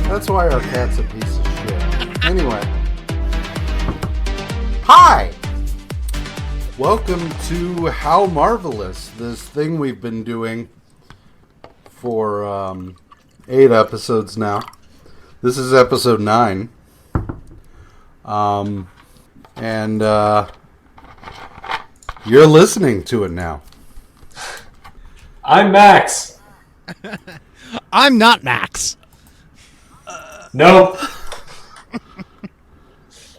That's why our cat's a piece of shit. Anyway. Hi! Welcome to How Marvelous, this thing we've been doing for 8 episodes now. This is episode 9. And you're listening to it now. I'm Max. I'm not Max. Nope.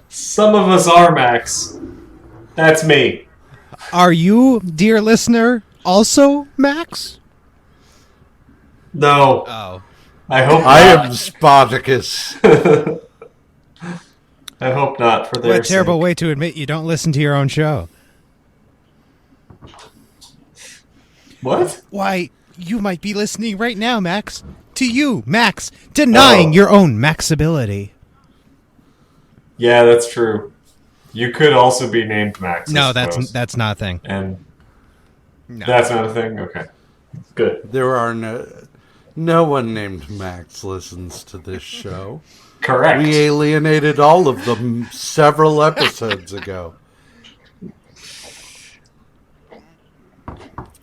Some of us are Max. That's me. Are you, dear listener, also Max? No. Oh. I hope not. I am Spartacus. I hope not for their What a terrible sake. way to admit you don't listen to your own show. What? Why, you might be listening right now, Max. To you, Max, denying your own Maxability. Yeah, that's true. You could also be named Max. No, I suppose. that's not a thing. And No. that's not a thing? Okay. Good. There are no one named Max listens to this show. Correct. We alienated all of them several episodes ago.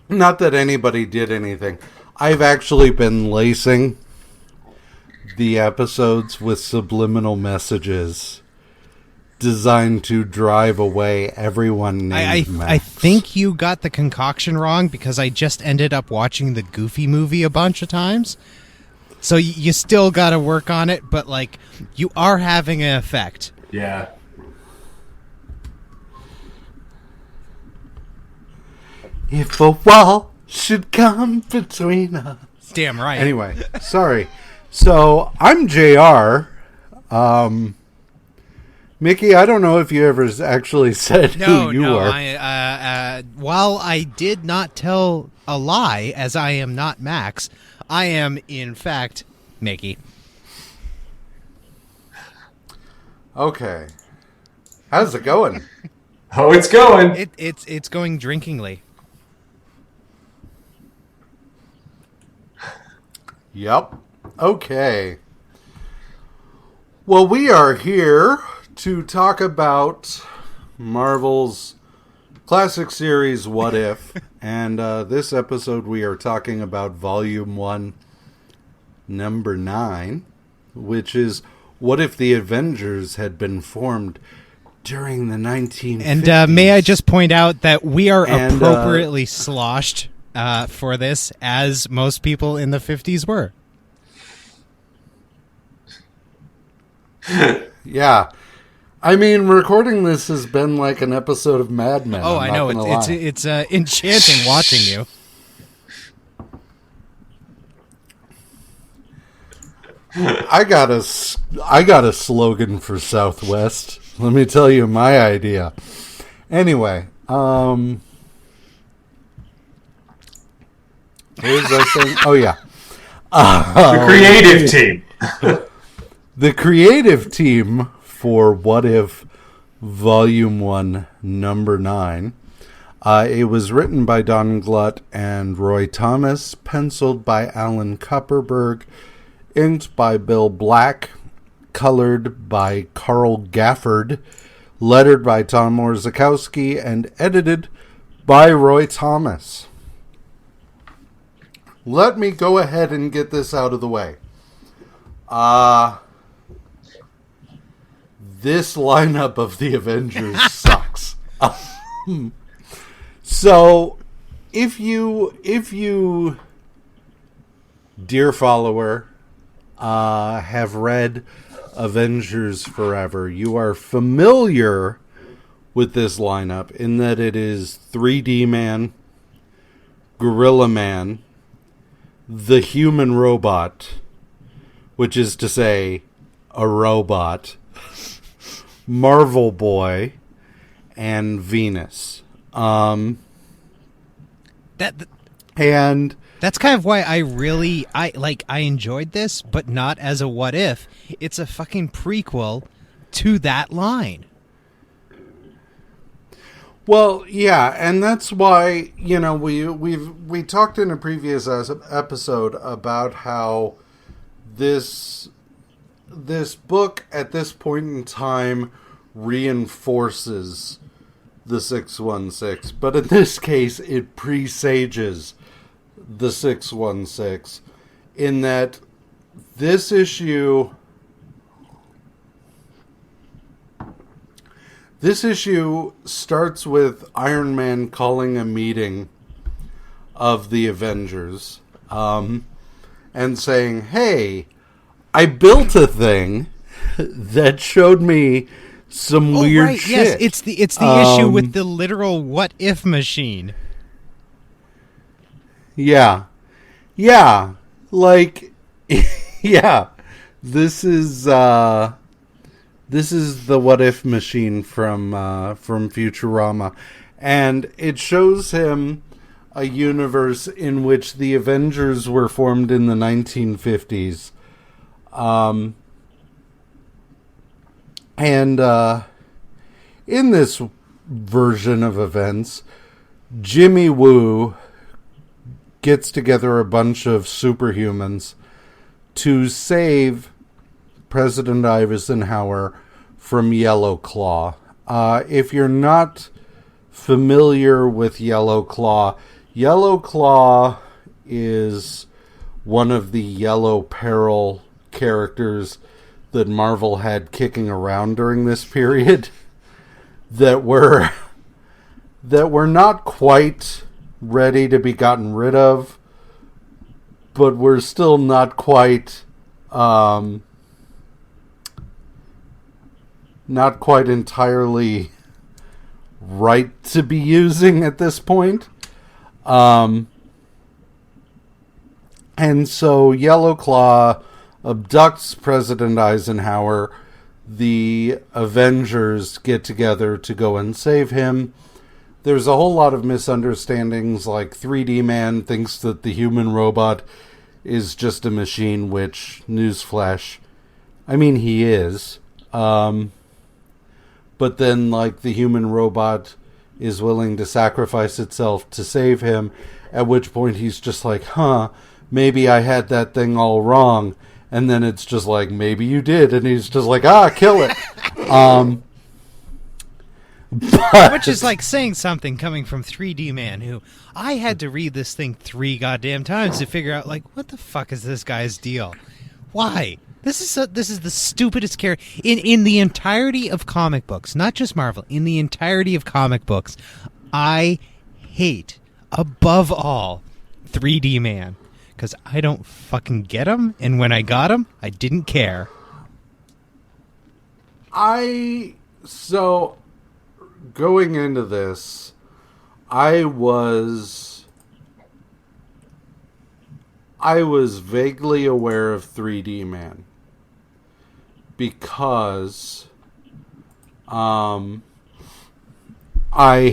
Not that anybody did anything. I've actually been lacing the episodes with subliminal messages designed to drive away everyone named Max. I think you got the concoction wrong because I just ended up watching the Goofy movie a bunch of times. So you still got to work on it, but like you are having an effect. Yeah. If a wall should come between us. Damn right. Anyway, sorry. So, I'm JR. Mickey, I don't know if you ever actually said who you are. While I did not tell a lie, as I am not Max, I am, in fact, Mikki. Okay. How's it going? Oh, it's going. It's going drinkingly. Yep. Okay. Well, we are here to talk about Marvel's classic series, What If? And this episode we are talking about Volume 1, Number 9, which is What If the Avengers had been formed during the 1950s? And may I just point out that we are appropriately sloshed for this, as most people in the 50s were. Yeah. I mean, recording this has been like an episode of Mad Men. Oh, I know. It's enchanting watching you. I got a slogan for Southwest. Let me tell you my idea. Anyway, what was I saying? Oh, yeah. The creative team. The creative team for What If Volume 1, Number 9. It was written by Don Glutt and Roy Thomas, penciled by Alan Kupperberg, inked by Bill Black, colored by Carl Gafford, lettered by Tom Orzechowski, and edited by Roy Thomas. Let me go ahead and get this out of the way. This lineup of the Avengers sucks. So, if you, dear follower, have read Avengers Forever, you are familiar with this lineup in that it is 3D Man, Gorilla Man, the Human Robot, which is to say, a robot, Marvel Boy, and Venus. And that's kind of why I enjoyed this, but not as a what if. It's a fucking prequel to that line. Well, yeah, and that's why, you know, we talked in a previous episode about how this this book at this point in time reinforces the 616, but in this case it presages the 616 in that this issue starts with Iron Man calling a meeting of the Avengers and saying, hey, I built a thing that showed me some weird shit. Yes, it's the issue with the literal what if machine. Yeah. Like, yeah. This is the what if machine from Futurama, and it shows him a universe in which the Avengers were formed in the 1950s. And in this version of events, Jimmy Woo gets together a bunch of superhumans to save President Eisenhower from Yellow Claw. If you're not familiar with Yellow Claw is one of the Yellow Peril characters that Marvel had kicking around during this period that were not quite ready to be gotten rid of, but were still not quite entirely right to be using at this point. And so Yellow Claw abducts President Eisenhower. The Avengers get together to go and save him. There's a whole lot of misunderstandings, like 3D Man thinks that the human robot is just a machine, which, newsflash, I mean, he is. But then, like, the human robot is willing to sacrifice itself to save him, at which point he's just like, maybe I had that thing all wrong. And then it's just like, maybe you did. And he's just like, kill it. Which is like saying something coming from 3D Man, who I had to read this thing 3 goddamn times to figure out, like, what the fuck is this guy's deal? Why? This is the stupidest character in the entirety of comic books, not just Marvel. In the entirety of comic books, I hate above all 3D Man. Because I don't fucking get him, and when I got him, I didn't care. So, going into this, I was vaguely aware of 3D Man. Because, I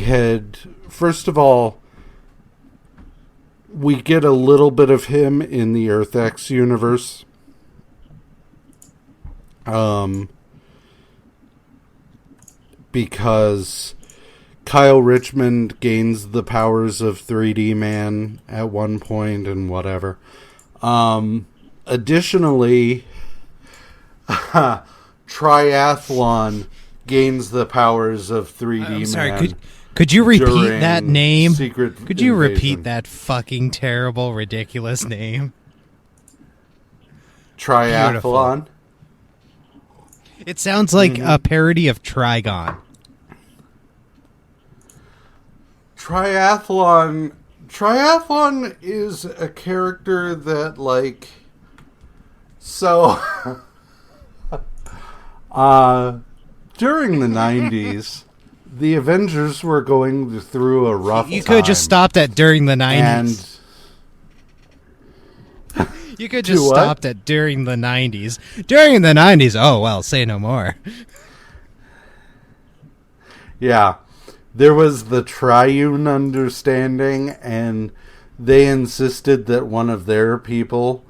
had, first of all, we get a little bit of him in the Earth X universe. Because Kyle Richmond gains the powers of 3D Man at one point and whatever. Additionally, Triathlon gains the powers of 3D Man. Sorry, could you repeat that name? Could you repeat that fucking terrible, ridiculous name? Triathlon. Beautiful. It sounds like a parody of Trigon. Triathlon is a character that, like, so during the 90s, the Avengers were going through a rough time. You could just stopped at during the 90s. You could just stopped at during the 90s. During the 90s, oh, well, say no more. Yeah. There was the triune understanding, and they insisted that one of their people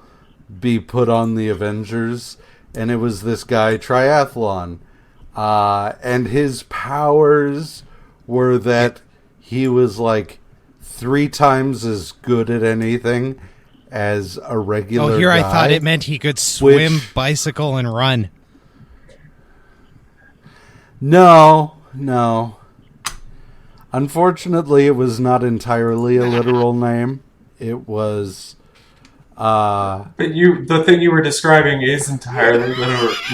be put on the Avengers, and it was this guy, Triathlon. And his powers were that he was like 3 times as good at anything as a regular Oh, here guy, I thought it meant he could swim, which- bicycle, and run. No. Unfortunately, it was not entirely a literal name. It was... But the thing you were describing is entirely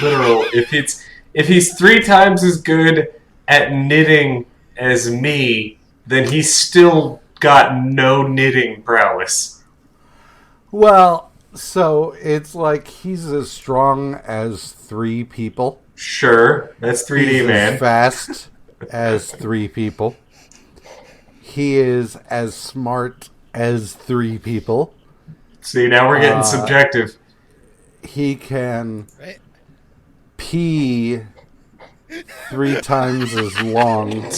literal. If he's 3 times as good at knitting as me, then he's still got no knitting prowess. Well, so it's like he's as strong as 3 people. Sure, that's 3D, He's man. as fast as 3 people. He is as smart as 3 people. See, now we're getting subjective. He can Right. pee 3 times as long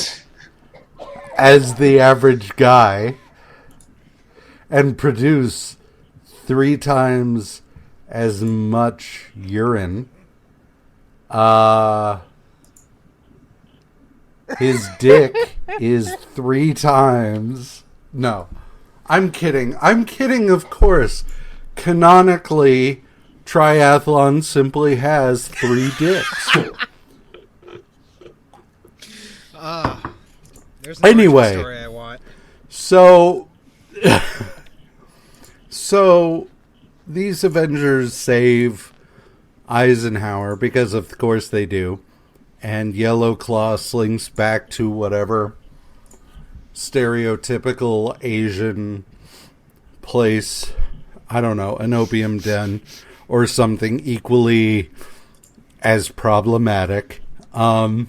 as the average guy and produce 3 times as much urine. His dick is 3 times... No. I'm kidding. Of course. Canonically, triathlon simply has 3 dicks. There's no Anyway. story I want. So these Avengers save Eisenhower, because of course they do. And Yellow Claw slinks back to whatever stereotypical Asian place, I don't know, an opium den or something equally as problematic. And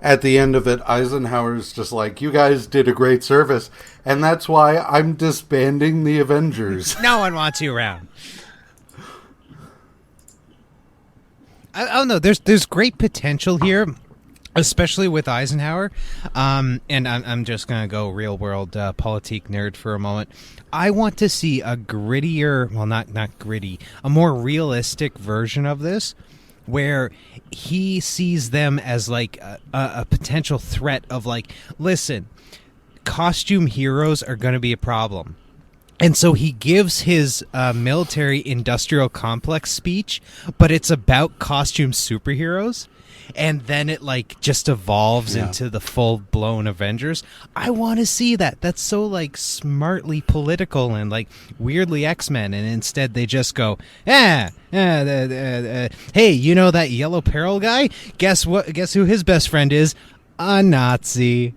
at the end of it, Eisenhower's just like, you guys did a great service, and that's why I'm disbanding the Avengers. No one wants you around. Oh no, there's great potential here, especially with Eisenhower. And I'm just gonna go real world politique nerd for a moment. I want to see a grittier, well, not gritty, a more realistic version of this, where he sees them as like a potential threat of like, listen, costume heroes are going to be a problem. And so he gives his military industrial complex speech, but it's about costume superheroes. And then it like just evolves into the full blown Avengers. I want to see that. That's so like smartly political and like weirdly X-Men. And instead they just go, hey, you know that Yellow Peril guy? Guess what? Guess who his best friend is? A Nazi.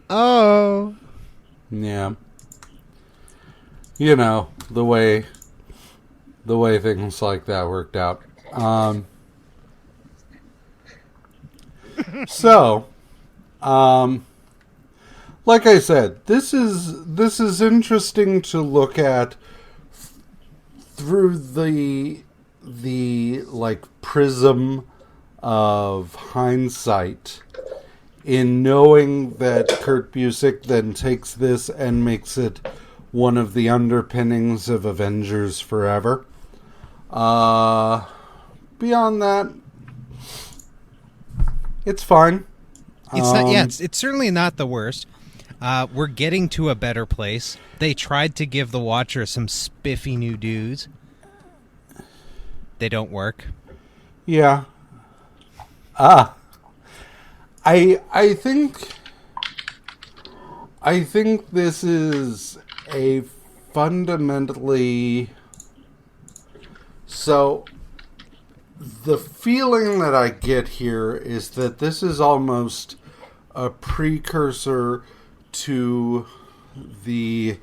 Oh. Yeah. You know, the way things like that worked out. So, like I said, this is interesting to look at through the like prism of hindsight, in knowing that Kurt Busiek then takes this and makes it one of the underpinnings of Avengers Forever. Beyond that, it's fine. It's not. Yeah, it's certainly not the worst. We're getting to a better place. They tried to give the Watcher some spiffy new dudes. They don't work. Yeah. I think this is a fundamentally... So, the feeling that I get here is that this is almost a precursor to the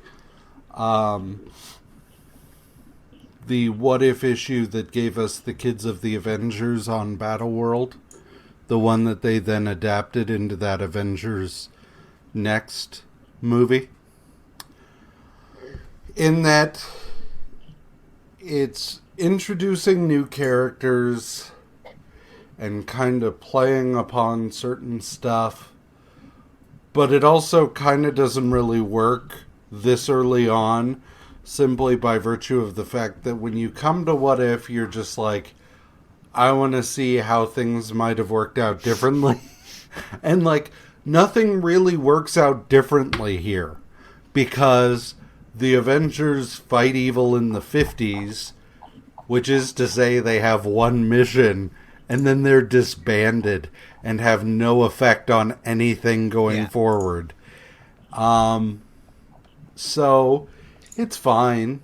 what if issue that gave us the Kids of the Avengers on Battleworld. The one that they then adapted into that Avengers Next movie. In that it's introducing new characters and kind of playing upon certain stuff, but it also kind of doesn't really work this early on, simply by virtue of the fact that when you come to What If, you're just like, I want to see how things might have worked out differently. And like, nothing really works out differently here, because the Avengers fight evil in the 50s, which is to say they have one mission, and then they're disbanded and have no effect on anything going forward. So, it's fine,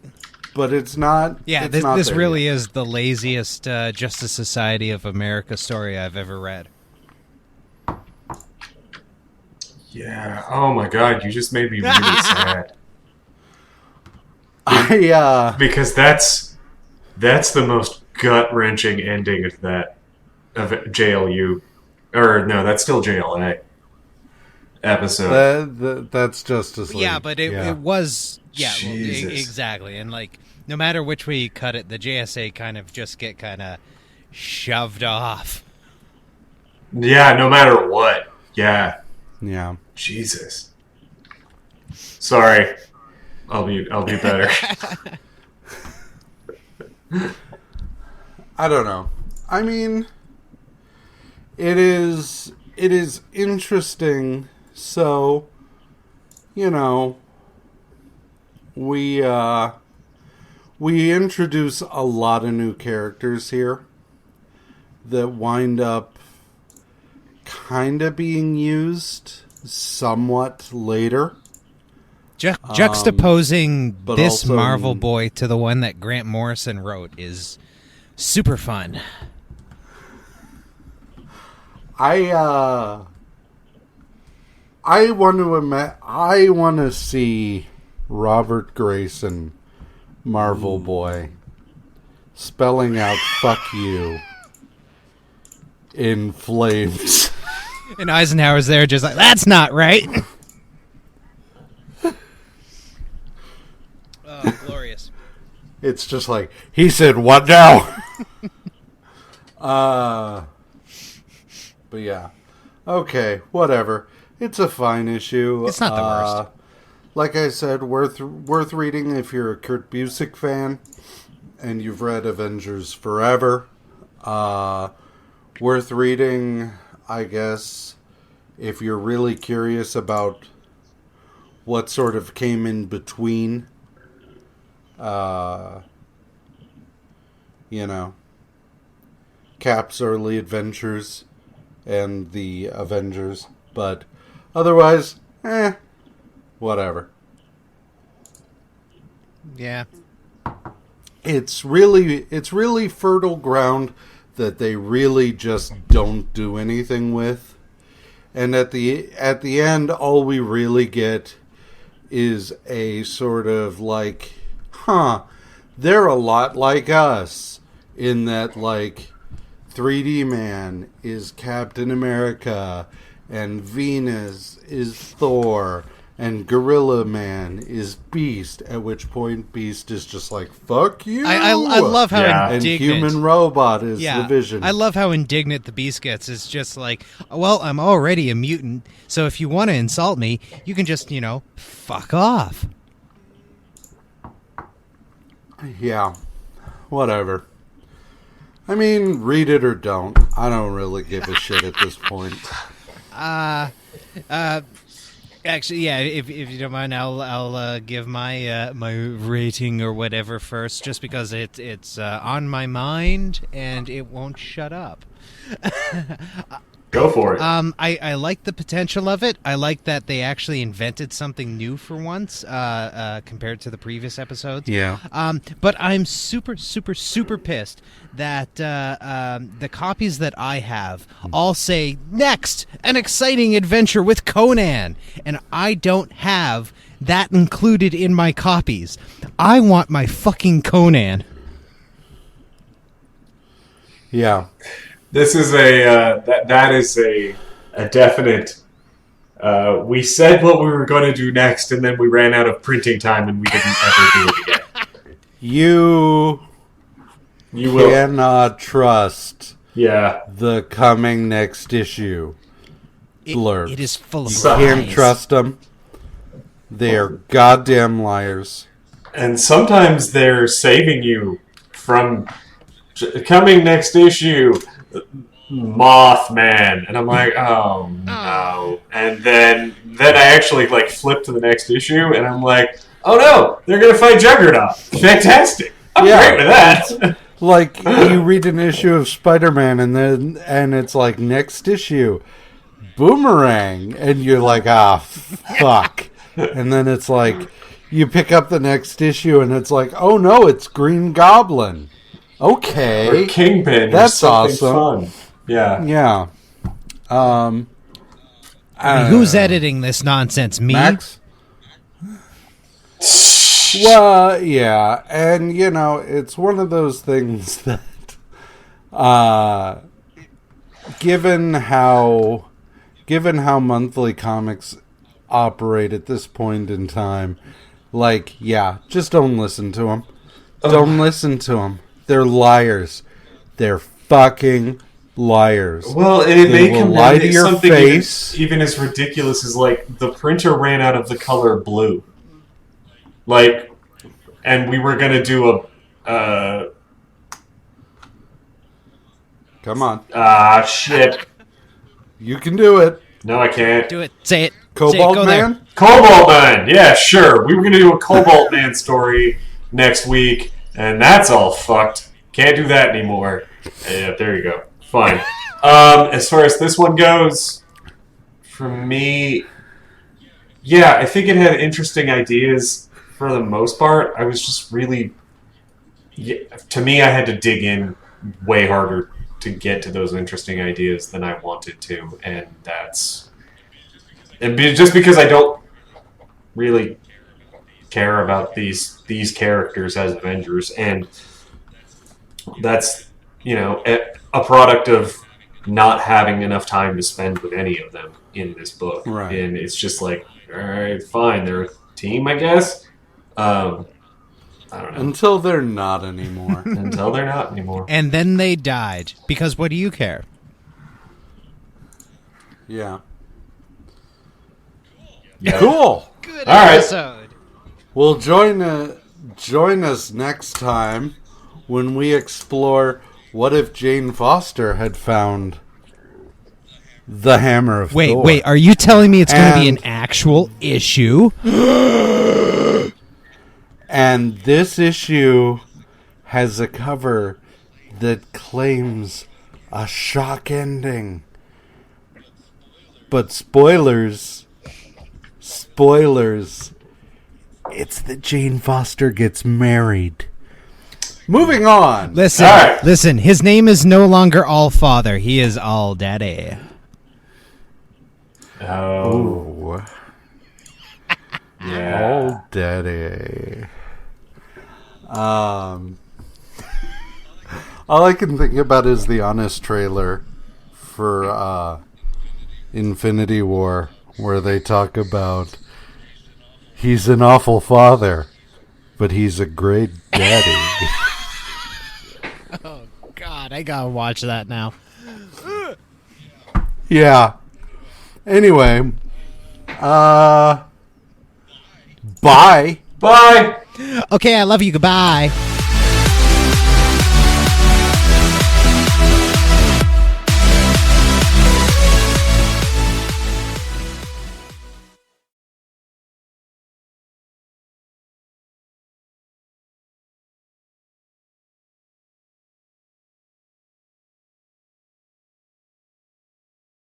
but it's not... Yeah, this really is the laziest Justice Society of America story I've ever read. Yeah, oh my god, you just made me really sad. Because that's the most gut-wrenching ending of that of JLU, or no, that's still JLA episode. That's Justice League. Yeah, but it was Jesus. exactly, and like no matter which way you cut it, the JSA kind of just get kind of shoved off. Yeah, no matter what. Yeah. Yeah. Jesus. Sorry. I'll be better. I don't know. I mean, it is interesting. So, you know, we introduce a lot of new characters here that wind up kind of being used somewhat later. Juxtaposing this also, Marvel boy to the one that Grant Morrison wrote is super fun. I want to see Robert Grayson, Marvel boy, spelling out "fuck you" in flames. And Eisenhower's there, just like, that's not right. Oh, glorious. It's just like, he said, what now? But yeah. Okay, whatever. It's a fine issue. It's not the worst. Like I said, worth reading if you're a Kurt Busiek fan and you've read Avengers Forever. Worth reading, I guess, if you're really curious about what sort of came in between. You know, Cap's early adventures and the Avengers, but otherwise, whatever. Yeah. It's really fertile ground that they really just don't do anything with. And at the end, all we really get is a sort of like, they're a lot like us in that, like, 3D Man is Captain America and Venus is Thor and Gorilla Man is Beast, at which point Beast is just like, fuck you. I love how indignant. And Human Robot is the Vision. I love how indignant the Beast gets. It's just like, well, I'm already a mutant, so if you want to insult me, you can just, fuck off. Yeah, whatever. I mean, read it or don't. I don't really give a shit at this point. Actually, yeah. If you don't mind, I'll give my my rating or whatever first, just because it's on my mind and it won't shut up. Go for it. I like the potential of it. I like that they actually invented something new for once, compared to the previous episodes. Yeah. But I'm super, super, super pissed that the copies that I have all say, next, an exciting adventure with Conan. And I don't have that included in my copies. I want my fucking Conan. Yeah. This is that is a definite. We said what we were going to do next, and then we ran out of printing time, and we didn't ever do it again. You cannot trust the coming next issue. Blurb. It is full of lies. You can't trust them. They are goddamn liars. And sometimes they're saving you from coming next issue. Mothman, and I'm like, oh no, and then I actually flip to the next issue, and I'm like, oh no, they're going to fight Juggernaut. Fantastic. I'm great with that. Like, you read an issue of Spider-Man, and it's like, next issue, Boomerang. And you're like, fuck. And then it's like, you pick up the next issue, and it's like, oh no, it's Green Goblin. Okay. Or Kingpin. That's or something awesome. Fun. Yeah. Yeah. Who's editing this nonsense? Me? Max? Well, yeah. And, it's one of those things that, given how monthly comics operate at this point in time, like, yeah, just don't listen to them. Don't listen to them. They're liars. They're fucking liars. Well, and it may come lie down to to your something face. even as ridiculous as, like, the printer ran out of the color blue. Like, and we were going to do a... Come on. Shit. You can do it. No, I can't. Do it. Say it. Cobalt Say it. Go Man? there. Cobalt Man! Yeah, sure. We were going to do a Cobalt Man story next week, and that's all fucked. Can't do that anymore. Yeah, there you go. Fine. As far as this one goes, for me, yeah, I think it had interesting ideas for the most part. I was just really... to me, I had to dig in way harder to get to those interesting ideas than I wanted to, and that's... just because I don't really care about these characters as Avengers, and that's, a product of not having enough time to spend with any of them in this book. Right. And it's just like, all right, fine, they're a team, I guess. I don't know. Until they're not anymore. Until they're not anymore. And then they died. Because what do you care? Yeah. Yeah. Cool. Good All right. episode. Well, join us next time when we explore what if Jane Foster had found the Hammer of Thor. Wait, are you telling me it's going to be an And- actual issue? And this issue has a cover that claims a shock ending. But spoilers, it's that Jane Foster gets married. Moving on. Listen, All right. listen. His name is no longer All Father. He is All Daddy. Oh, Ooh. yeah. Oh, daddy. All I can think about is the Honest trailer for Infinity War, where they talk about he's an awful father, but he's a great daddy. Oh God, I gotta watch that now. Yeah. Anyway, bye. Bye! Okay, I love you. Goodbye.